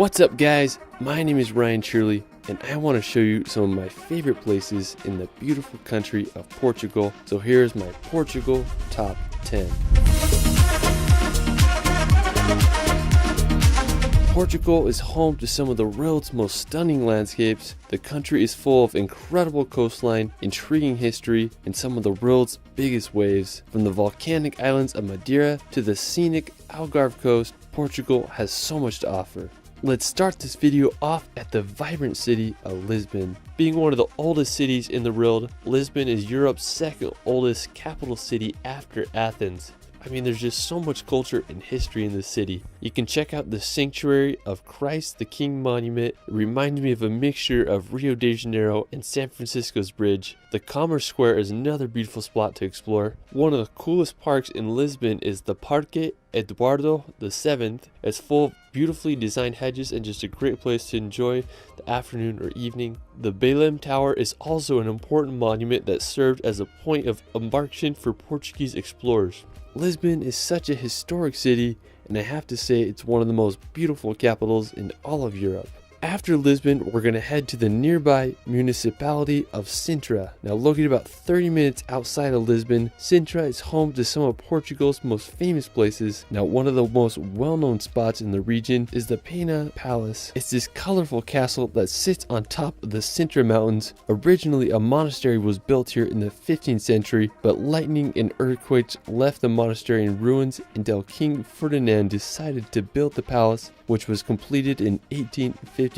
What's up guys, my name is Ryan Shirley and I want to show you some of my favorite places in the beautiful country of Portugal. So here's my Portugal top 10. Portugal is home to some of the world's most stunning landscapes. The country is full of incredible coastline, intriguing history, and some of the world's biggest waves. From the volcanic islands of Madeira to the scenic Algarve coast, Portugal has so much to offer. Let's start this video off at the vibrant city of Lisbon. Being one of the oldest cities in the world, Lisbon is Europe's second oldest capital city after Athens. I mean, there's just so much culture and history in this city. You can check out the Sanctuary of Christ the King monument. It reminds me of a mixture of Rio de Janeiro and San Francisco's bridge. The Commerce Square is another beautiful spot to explore. One of the coolest parks in Lisbon is the Parque Eduardo VII. It's full of beautifully designed hedges and just a great place to enjoy the afternoon or evening. The Belém Tower is also an important monument that served as a point of embarkation for Portuguese explorers. Lisbon is such a historic city, and I have to say it's one of the most beautiful capitals in all of Europe. After Lisbon, we're going to head to the nearby municipality of Sintra. Now located about 30 minutes outside of Lisbon, Sintra is home to some of Portugal's most famous places. Now one of the most well-known spots in the region is the Pena Palace. It's this colorful castle that sits on top of the Sintra mountains. Originally a monastery was built here in the 15th century, but lightning and earthquakes left the monastery in ruins until King Ferdinand decided to build the palace, which was completed in 1854.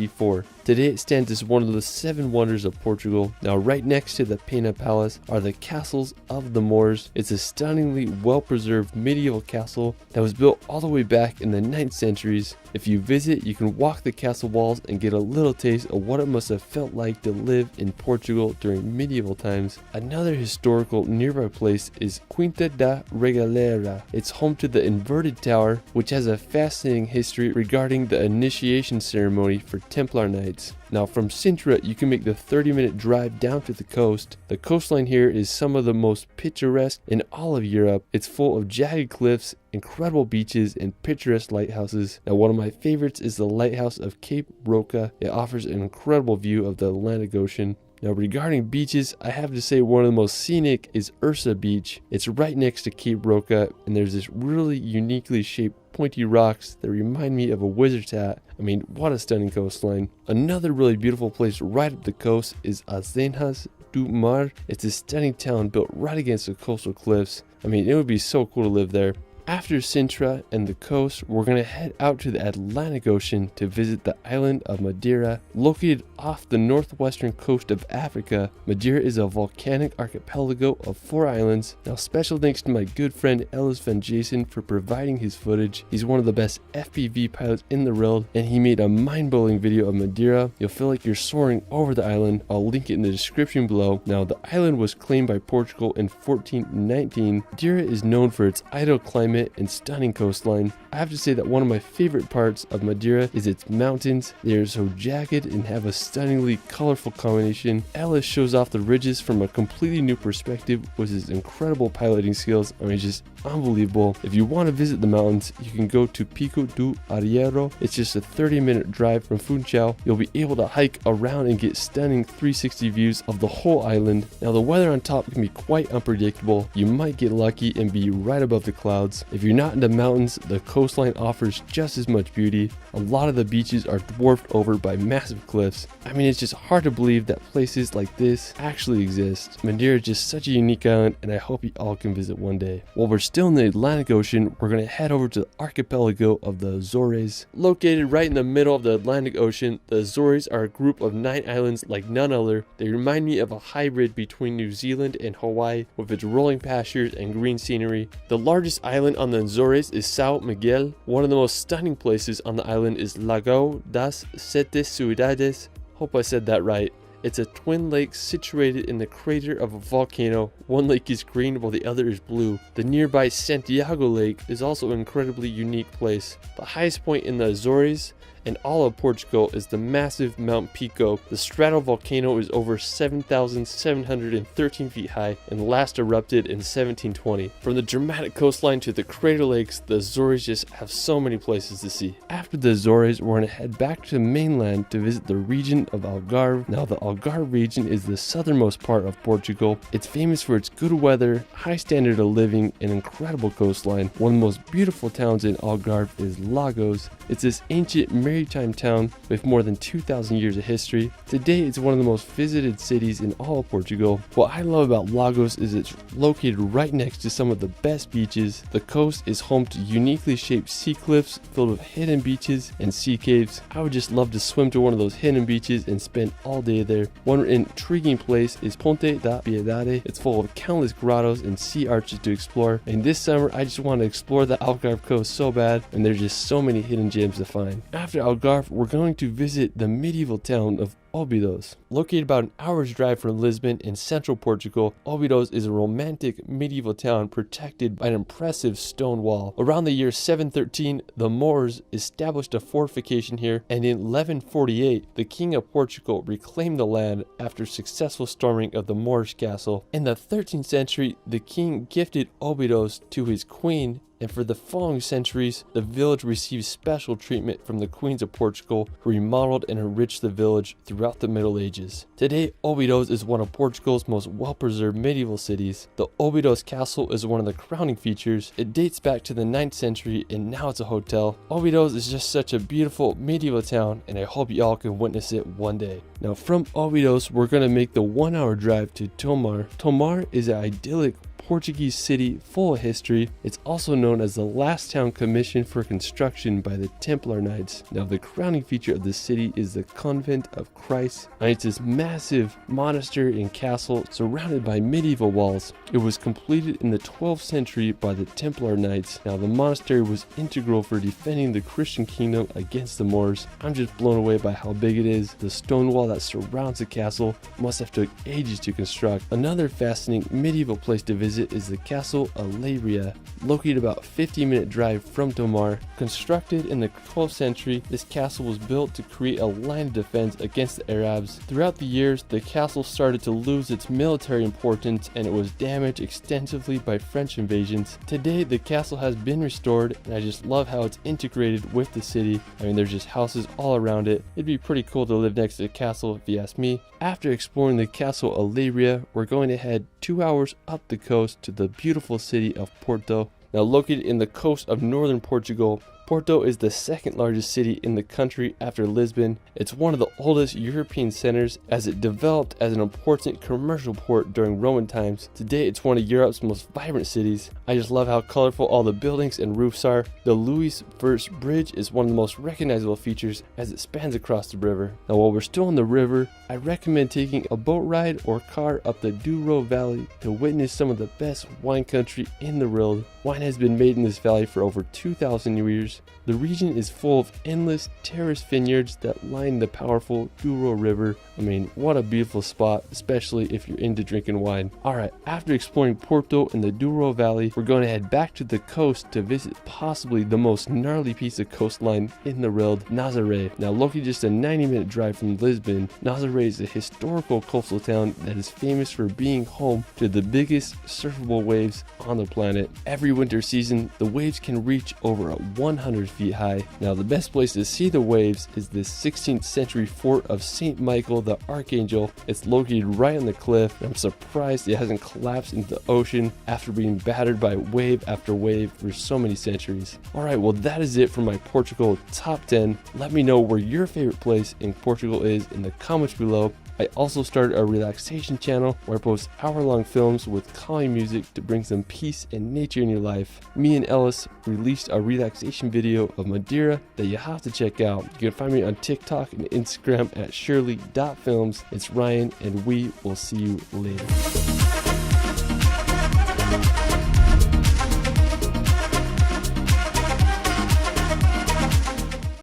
Today it stands as one of the 7 wonders of Portugal. Now right next to the Pena Palace are the castles of the Moors. It's a stunningly well-preserved medieval castle that was built all the way back in the 9th centuries. If you visit, you can walk the castle walls and get a little taste of what it must have felt like to live in Portugal during medieval times. Another historical nearby place is Quinta da Regaleira. It's home to the inverted tower, which has a fascinating history regarding the initiation ceremony for Templar Knights. Now from Sintra, you can make the 30-minute drive down to the coast. The coastline here is some of the most picturesque in all of Europe. It's full of jagged cliffs, incredible beaches, and picturesque lighthouses. Now one of my favorites is the lighthouse of Cape Roca. It offers an incredible view of the Atlantic Ocean. Now regarding beaches, I have to say one of the most scenic is Ursa Beach. It's right next to Cape Roca, and there's this really uniquely shaped pointy rocks that remind me of a wizard's hat. I mean, what a stunning coastline. Another really beautiful place right up the coast is Azenas do Mar. It's a stunning town built right against the coastal cliffs. I mean, it would be so cool to live there. After Sintra and the coast, we're going to head out to the Atlantic Ocean to visit the island of Madeira. Located off the northwestern coast of Africa, Madeira is a volcanic archipelago of 4 islands. Now special thanks to my good friend Ellis Van Jason for providing his footage. He's one of the best FPV pilots in the world, and he made a mind-blowing video of Madeira. You'll feel like you're soaring over the island. I'll link it in the description below. Now the island was claimed by Portugal in 1419. Madeira is known for its idle climate and stunning coastline. I have to say that one of my favorite parts of Madeira is its mountains. They are so jagged and have a stunningly colorful combination. Ellis shows off the ridges from a completely new perspective with his incredible piloting skills. I mean, just unbelievable. If you want to visit the mountains, you can go to Pico do Arriero. It's just a 30-minute drive from Funchal. You'll be able to hike around and get stunning 360 views of the whole island. Now the weather on top can be quite unpredictable. You might get lucky and be right above the clouds. If you're not into mountains, the coastline offers just as much beauty. A lot of the beaches are dwarfed over by massive cliffs. I mean, it's just hard to believe that places like this actually exist. Madeira is just such a unique island, and I hope you all can visit one day. While we're still in the Atlantic Ocean, we're going to head over to the archipelago of the Azores. Located right in the middle of the Atlantic Ocean, the Azores are a group of 9 islands like none other. They remind me of a hybrid between New Zealand and Hawaii, with its rolling pastures and green scenery. The largest island on the Azores is São Miguel. One of the most stunning places on the island is Lago das Sete Cidades. Hope I said that right. It's a twin lake situated in the crater of a volcano. One lake is green while the other is blue. The nearby Santiago Lake is also an incredibly unique place. The highest point in the Azores and all of Portugal is the massive Mount Pico. The stratovolcano is over 7,713 feet high and last erupted in 1720. From the dramatic coastline to the crater lakes, the Azores just have so many places to see. After the Azores, we're going to head back to the mainland to visit the region of Algarve. Now, the Algarve region is the southernmost part of Portugal. It's famous for its good weather, high standard of living, and incredible coastline. One of the most beautiful towns in Algarve is Lagos. It's this ancient maritime town with more than 2,000 years of history. Today, it's one of the most visited cities in all of Portugal. What I love about Lagos is it's located right next to some of the best beaches. The coast is home to uniquely shaped sea cliffs filled with hidden beaches and sea caves. I would just love to swim to one of those hidden beaches and spend all day there. One intriguing place is Ponte da Piedade. It's full of countless grottos and sea arches to explore. And this summer, I just want to explore the Algarve coast so bad, and there's just so many hidden gems to find. After Algarve, we're going to visit the medieval town of Óbidos. Located about an hour's drive from Lisbon in central Portugal, Óbidos is a romantic medieval town protected by an impressive stone wall. Around the year 713, the Moors established a fortification here, and in 1148, the King of Portugal reclaimed the land after successful storming of the Moorish castle. In the 13th century, the king gifted Óbidos to his queen, and for the following centuries, the village received special treatment from the queens of Portugal, who remodeled and enriched the village throughout the Middle Ages. Today, Óbidos is one of Portugal's most well-preserved medieval cities. The Óbidos Castle is one of the crowning features. It dates back to the 9th century, and now it's a hotel. Óbidos is just such a beautiful medieval town, and I hope y'all can witness it one day. Now, from Óbidos, we're going to make the 1-hour drive to Tomar. Tomar is an idyllic Portuguese city full of history. It's also known as the last town commissioned for construction by the Templar Knights. Now, the crowning feature of the city is the Convent of Christ, and it's this massive monastery and castle surrounded by medieval walls. It was completed in the 12th century by the Templar Knights. Now, the monastery was integral for defending the Christian kingdom against the Moors. I'm just blown away by how big it is. The stone wall that surrounds the castle must have took ages to construct. Another fascinating medieval place to visit is the Castle Alairia, located about a 50-minute drive from Tomar. Constructed in the 12th century, this castle was built to create a line of defense against the Arabs. Throughout the years, the castle started to lose its military importance, and it was damaged extensively by French invasions. Today, the castle has been restored, and I just love how it's integrated with the city. I mean, there's just houses all around it. It'd be pretty cool to live next to the castle if you ask me. After exploring the Castle Alairia, we're going to head 2 hours up the coast to the beautiful city of Porto. Now, located in the coast of northern Portugal, Porto is the second largest city in the country after Lisbon. It's one of the oldest European centers, as it developed as an important commercial port during Roman times. Today, it's one of Europe's most vibrant cities. I just love how colorful all the buildings and roofs are. The Luís I Bridge is one of the most recognizable features, as it spans across the river. Now, while we're still on the river, I recommend taking a boat ride or car up the Douro Valley to witness some of the best wine country in the world. Wine has been made in this valley for over 2,000 years. The region is full of endless terraced vineyards that line the powerful Douro River. I mean, what a beautiful spot, especially if you're into drinking wine. Alright, after exploring Porto and the Douro Valley, we're going to head back to the coast to visit possibly the most gnarly piece of coastline in the world, Nazaré. Now, located just a 90-minute drive from Lisbon, Nazaré is a historical coastal town that is famous for being home to the biggest surfable waves on the planet. Every winter season, the waves can reach over 100 feet high. Now, the best place to see the waves is the 16th century fort of St. Michael the Archangel. It's located right on the cliff. I'm surprised it hasn't collapsed into the ocean after being battered by wave after wave for so many centuries. Alright, well, that is it for my Portugal top 10. Let me know where your favorite place in Portugal is in the comments below. I also started a relaxation channel where I post hour-long films with calming music to bring some peace and nature in your life. Me and Ellis released a relaxation video of Madeira that you have to check out. You can find me on TikTok and Instagram at shirley.films. It's Ryan, and we will see you later.